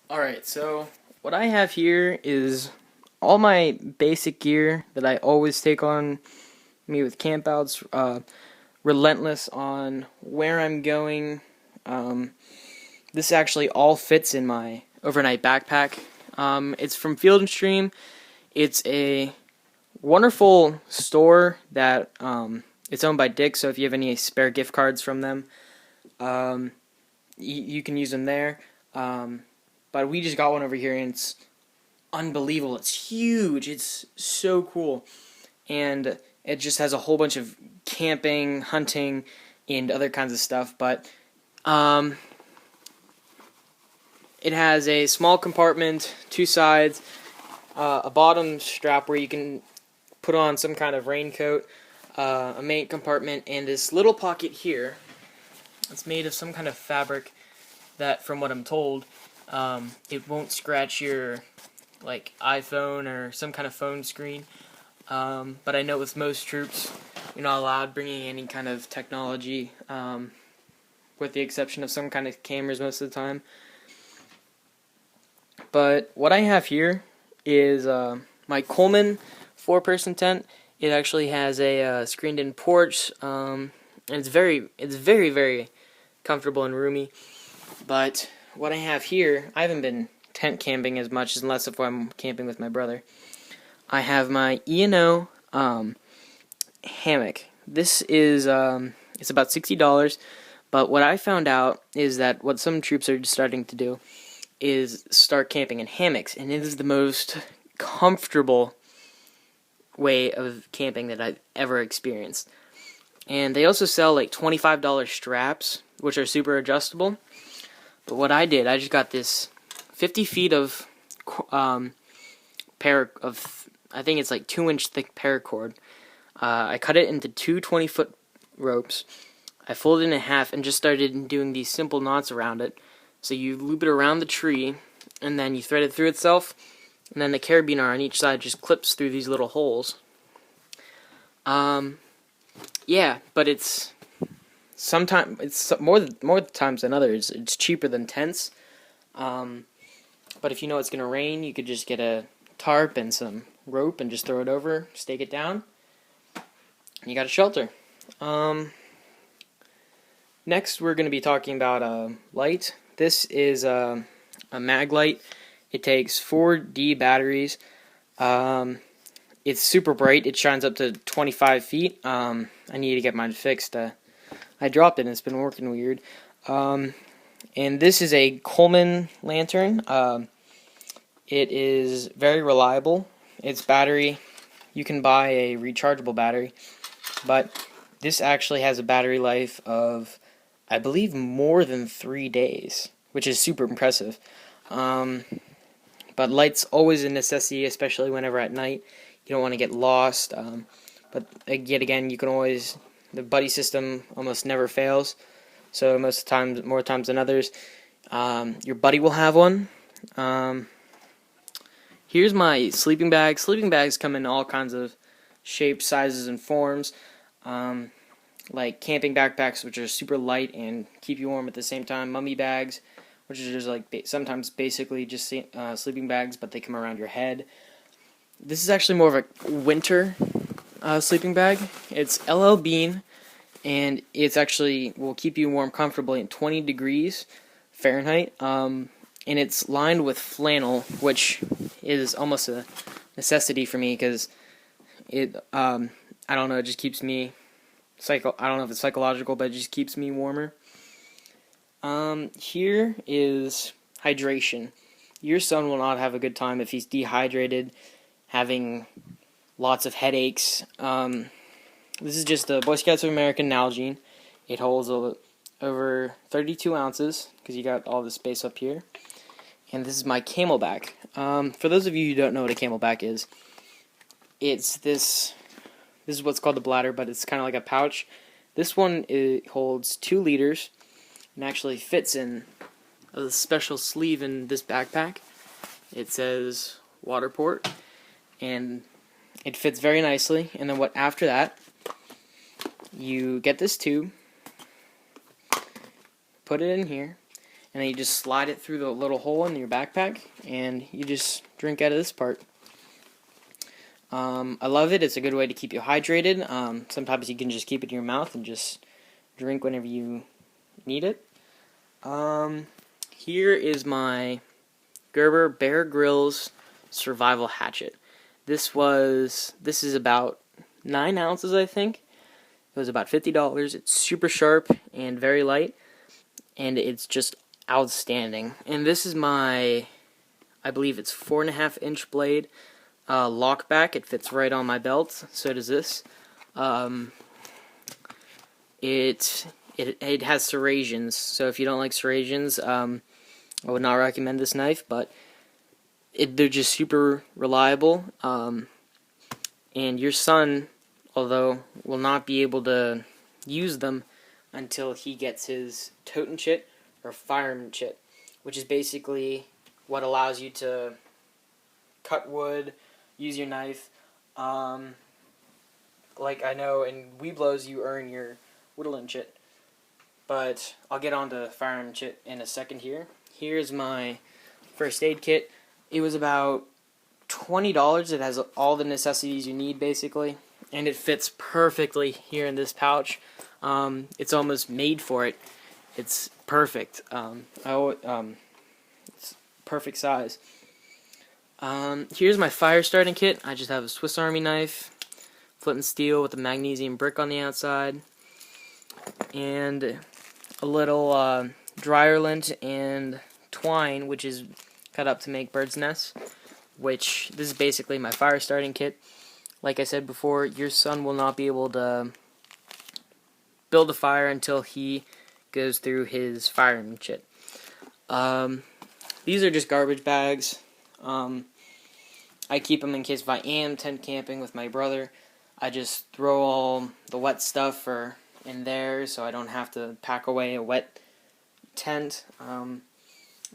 Alright, so what I have here is all my basic gear that I always take on me with campouts, relentless on where I'm going. This actually all fits in my overnight backpack. It's from Field and Stream. It's a wonderful store that it's owned by Dick, so if you have any spare gift cards from them, you can use them there. But we just got one over here, and it's unbelievable. It's huge. It's so cool. And it just has a whole bunch of camping, hunting, and other kinds of stuff. But it has a small compartment, two sides, a bottom strap where you can put on some kind of raincoat, a main compartment, and this little pocket here. It's made of some kind of fabric that, from what I'm told, it won't scratch your like iPhone or some kind of phone screen. But I know with most troops, you're not allowed bringing any kind of technology, with the exception of some kind of cameras most of the time. But what I have here is my Coleman 4-person tent. It actually has a screened-in porch, and it's very, very comfortable and roomy. But what I have here, I haven't been tent camping as much, unless if I'm camping with my brother. I have my E&O hammock. This is it's about $60, but what I found out is that what some troops are starting to do is start camping in hammocks, and it is the most comfortable way of camping that I've ever experienced. And they also sell like $25 straps, which are super adjustable. But what I did, I just got this 50 feet of pair of, I think it's like 2-inch thick paracord. I cut it into two 20-foot ropes. I folded it in half and just started doing these simple knots around it. So you loop it around the tree, and then you thread it through itself, and then the carabiner on each side just clips through these little holes. Yeah, but it's more times than others. It's cheaper than tents. But if you know it's gonna rain, you could just get a tarp and some rope and just throw it over, stake it down, and you got a shelter. Next, we're gonna be talking about light. This is a mag light. It takes 4D batteries. It's super bright. It shines up to 25 feet. I need to get mine fixed. I dropped it and it's been working weird. And this is a Coleman lantern. It is very reliable. Its battery, you can buy a rechargeable battery, but this actually has a battery life of, I believe, more than 3 days, which is super impressive. But light's always a necessity, especially whenever at night. You don't want to get lost. But yet again, you can always, the buddy system almost never fails. So most of the times, more times than others, your buddy will have one. Here's my sleeping bag. Sleeping bags come in all kinds of shapes, sizes, and forms. Like camping backpacks, which are super light and keep you warm at the same time. Mummy bags, which are just like sometimes basically just sleeping bags, but they come around your head. This is actually more of a winter sleeping bag. It's LL Bean, and it's actually will keep you warm comfortably at 20 degrees Fahrenheit. And it's lined with flannel, which is almost a necessity for me because it I don't know, it just keeps me I don't know if it's psychological, but it just keeps me warmer. Here is hydration. Your son will not have a good time if he's dehydrated, having lots of headaches. This is just the Boy Scouts of America Nalgene. It holds over 32 ounces, because you got all the space up here. And this is my Camelback. For those of you who don't know what a Camelback is, this is what's called the bladder, but it's kind of like a pouch. This one, it holds 2 liters and actually fits in a special sleeve in this backpack. It says Waterport, and it fits very nicely. And then after that, you get this tube, put it in here, and then you just slide it through the little hole in your backpack, and you just drink out of this part. I love it. It's a good way to keep you hydrated. Sometimes you can just keep it in your mouth and just drink whenever you need it. Here is my Gerber Bear Grylls Survival Hatchet. This is about 9 ounces, I think. It was about $50. It's super sharp and very light, and it's just outstanding. And this is my, I believe it's 4.5-inch blade lockback. It fits right on my belt. So does this. It has serrations. So if you don't like serrations, I would not recommend this knife. But they're just super reliable. And your son, although, will not be able to use them until he gets his Totenkit or Firemanship, which is basically what allows you to cut wood, use your knife. Like I know in Weeblos you earn your Whittlinship, but I'll get on to Firemanship in a second here. Here's my first aid kit. It was about $20. It has all the necessities you need basically, and it fits perfectly here in this pouch. It's almost made for it. It's perfect. It's perfect size. Here's my fire starting kit. I just have a Swiss Army knife, flint and steel with a magnesium brick on the outside, and a little dryer lint and twine, which is cut up to make bird's nests. Which this is basically my fire starting kit. Like I said before, your son will not be able to build a fire until he goes through his firemanship. These are just garbage bags. I keep them in case if I am tent camping with my brother. I just throw all the wet stuff in there so I don't have to pack away a wet tent.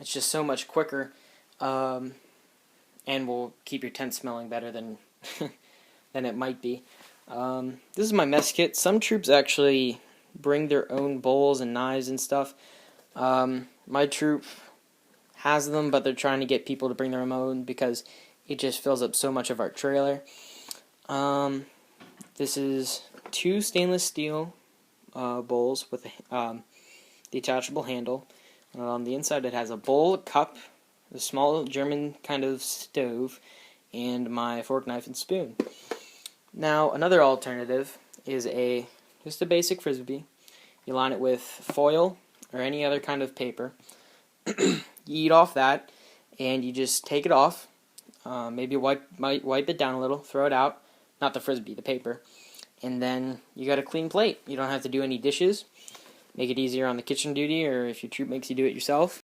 It's just so much quicker, and will keep your tent smelling better than than it might be. This is my mess kit. Some troops actually bring their own bowls and knives and stuff. My troop has them, but they're trying to get people to bring their own because it just fills up so much of our trailer. This is 2 stainless steel bowls with a detachable handle. On the inside it has a bowl, a cup, a small German kind of stove, and my fork, knife, and spoon. Now, another alternative is just a basic Frisbee. You line it with foil or any other kind of paper. You eat off that, and you just take it off. Maybe wipe it down a little, throw it out. Not the Frisbee, the paper. And then you got a clean plate. You don't have to do any dishes. Make it easier on the kitchen duty, or if your troop makes you do it yourself.